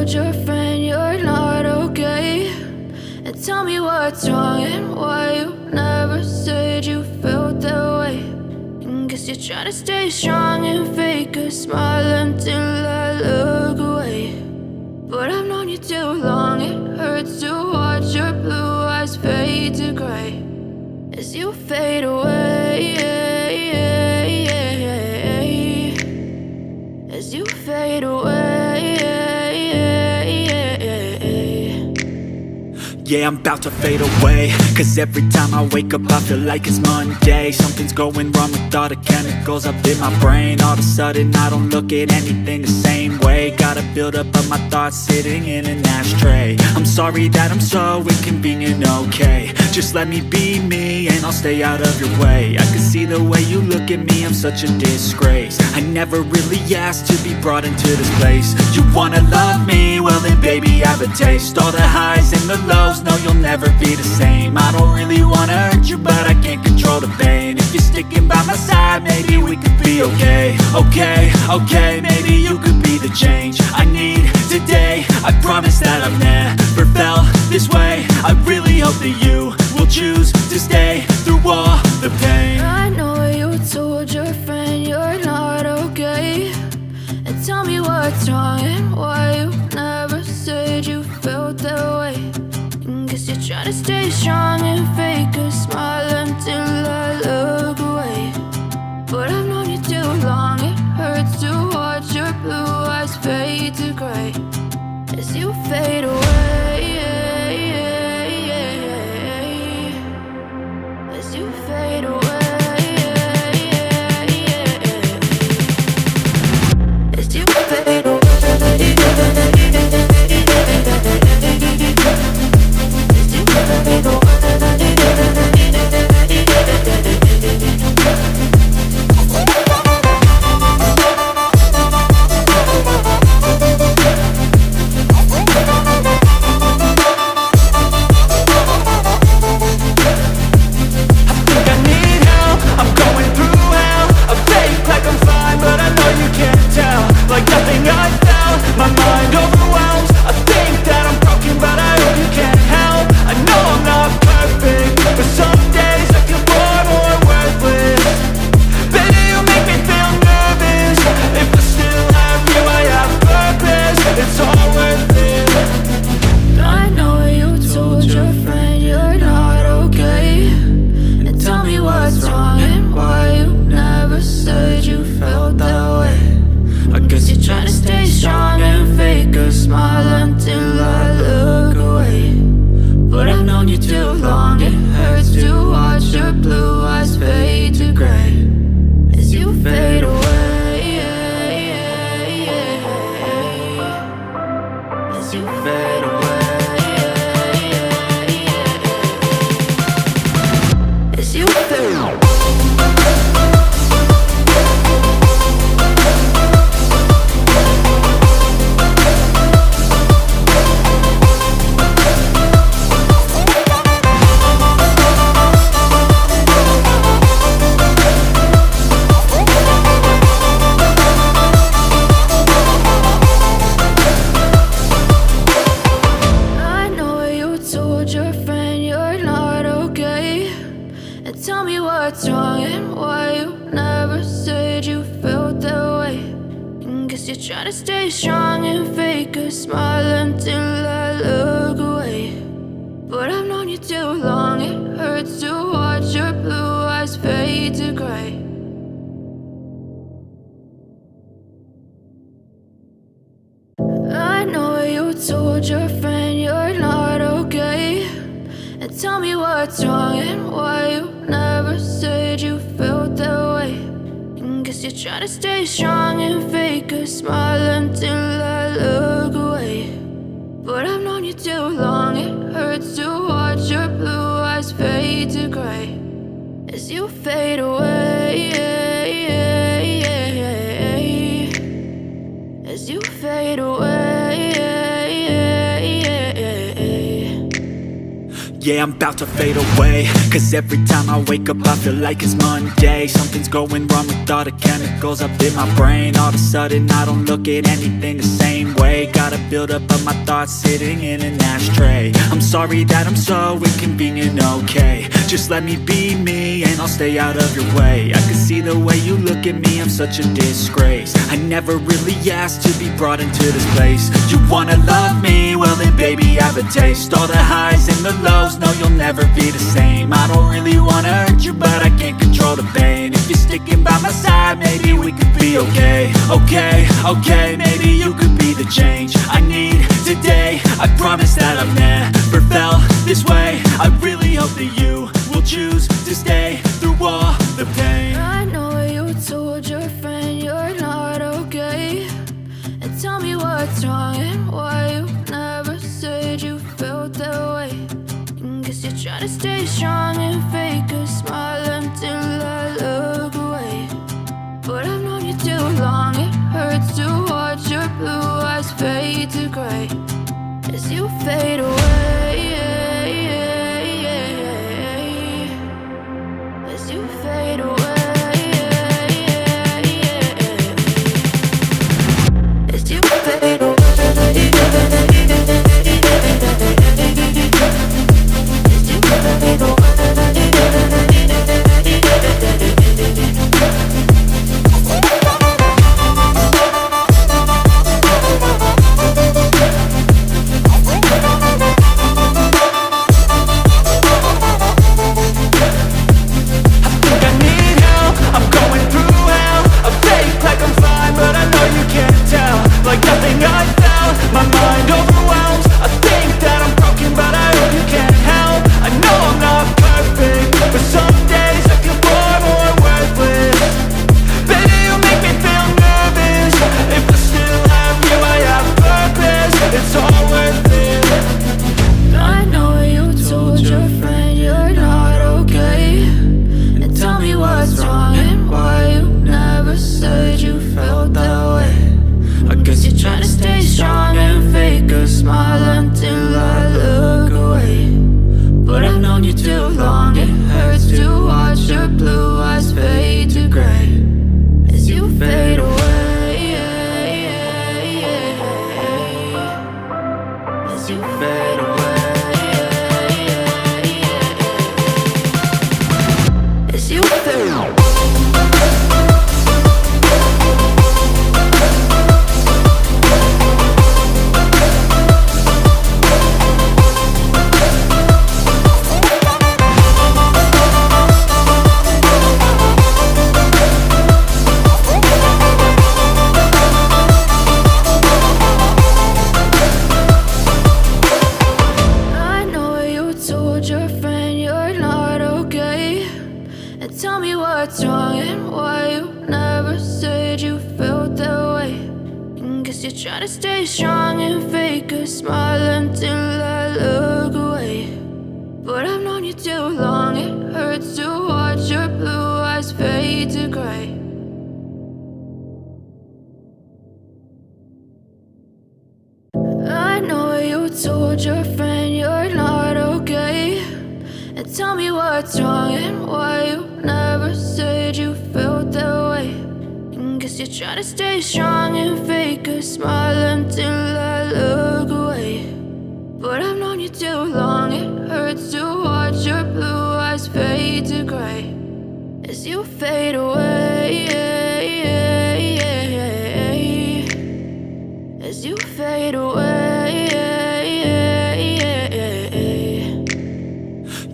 told your friend you're not okay? And tell me what's wrong and why you never said you felt that way. And guess you're trying to stay strong and fake a smile until I look away. But I've known you too long, it hurts to watch your blue eyes fade to gray as you fade away, as you fade away. Yeah, I'm about to fade away, cause every time I wake up I feel like it's Monday. Something's going wrong with all the chemicals up in my brain. All of a sudden I don't look at anything the same way. Got a buildup of my thoughts sitting in an ashtray. I'm sorry that I'm so inconvenient, okay? Just let me be me and I'll stay out of your way. I can see the way you look at me, I'm such a disgrace. I never really asked to be brought into this place. You wanna love me? Well then baby I have a taste. All the highs and the lows, no, you'll never be the same. I don't really wanna hurt you, but I can't control the pain. If you're sticking by my side, maybe we could be okay. Okay, maybe you could be the change I need today. I promise that I've never felt this way. I really hope that you will choose to stay through all the pain. I know you told your friend you're not okay. And tell me what's wrong and why you never said you felt that way. Guess you're trying to stay strong and fake a smile until I look away. But I've known you too long, it hurts to watch your blue eyes fade to gray as you fade away, as you fade away, as you fade away. Yeah, I'm about to fade away, cause every time I wake up I feel like it's Monday. Something's going wrong with all the chemicals up in my brain. All of a sudden I don't look at anything the same way. way. Got a buildup of my thoughts sitting in an ashtray. I'm sorry that I'm so inconvenient, okay. Just let me be me and I'll stay out of your way. I can see the way you look at me, I'm such a disgrace. I never really asked to be brought into this place. You wanna love me? Well then baby, have a taste. All the highs and the lows, no you'll never be the same. I don't really wanna hurt you, but I can't control the pain. If you're sticking by my side, maybe we could be okay. Okay, maybe you could be the change I need today. I promise that I've never felt this way. I really hope that you will choose to stay through all the pain. I know you told your friend you're not okay, and tell me what's wrong and why you never said you felt that way. Guess you're trying to stay strong and fake a smile until I look away. But I've known you too long, it hurts to watch your blue eyes fade to gray as you fade away. As you fade away. As you fade away. Try to stay strong and fake a smile until I look away. But I've known you too long, it hurts to watch your blue eyes fade to gray. I know you told your friend you're not okay, and tell me what's wrong and why you never said you felt that way. Guess you're trying to stay strong and fake a smile until I look away. But I've known you too long, it hurts to watch your blue eyes fade to gray as you fade away. As you fade away.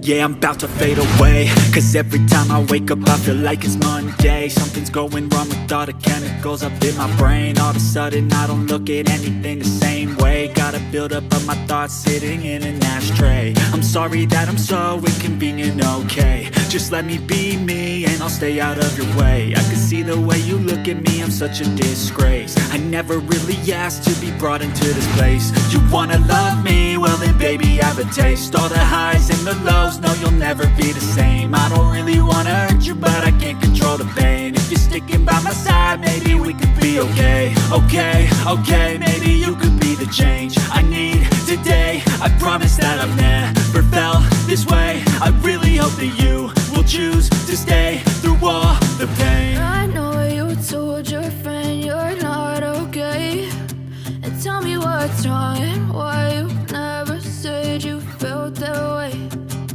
Yeah, I'm about to fade away, cause every time I wake up I feel like it's Monday. Something's going wrong with all the chemicals up in my brain. All of a sudden I don't look at anything the same way. Got a buildup of my thoughts sitting in an ashtray. I'm sorry that I'm so inconvenient, okay. Just let me be me and I'll stay out of your way. I can see the way you look at me, I'm such a disgrace. I never really asked to be brought into this place. You wanna love me? Well then baby, have a taste. All the highs and the lows, no you'll never be the same. I don't really wanna hurt you, but I can't control the pain. If you're sticking by my side, maybe we could be okay. Okay, maybe you could be the change I need today. I promise that I've never felt this way. I really hope that you will choose to stay through all the pain. I know you told your friend you're not okay, and tell me what's wrong and why you never said you felt that way.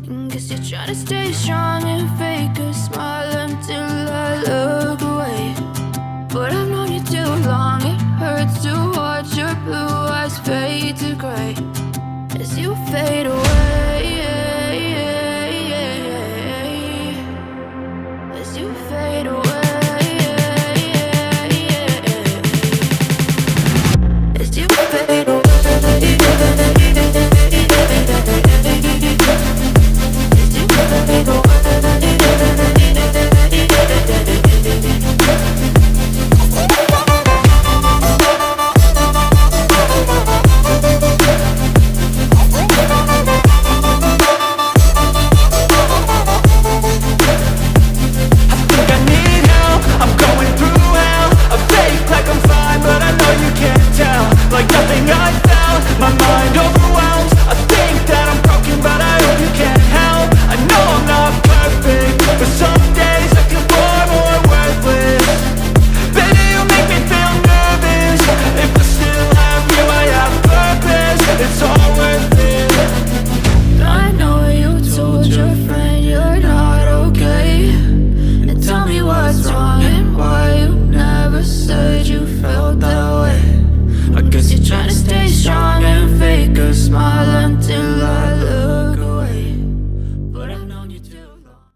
And guess you're trying to stay strong and fake a smile until I look away. But I've known you too long, it hurts to watch your blue eyes fade to gray as you fade away. As you fade away. As you fade away. As you fade away. Like nothing I found, my mind overwhelms. I think that I'm broken, but I hope you can't help. I know I'm not perfect, but some days I feel far more worthless. Baby, you make me feel nervous. If I still have you, I have purpose. It's all worth it. I know you told your friend you're not okay, and tell me what's wrong and why you never said you felt that way. I guess you're trying to stay strong and fake a smile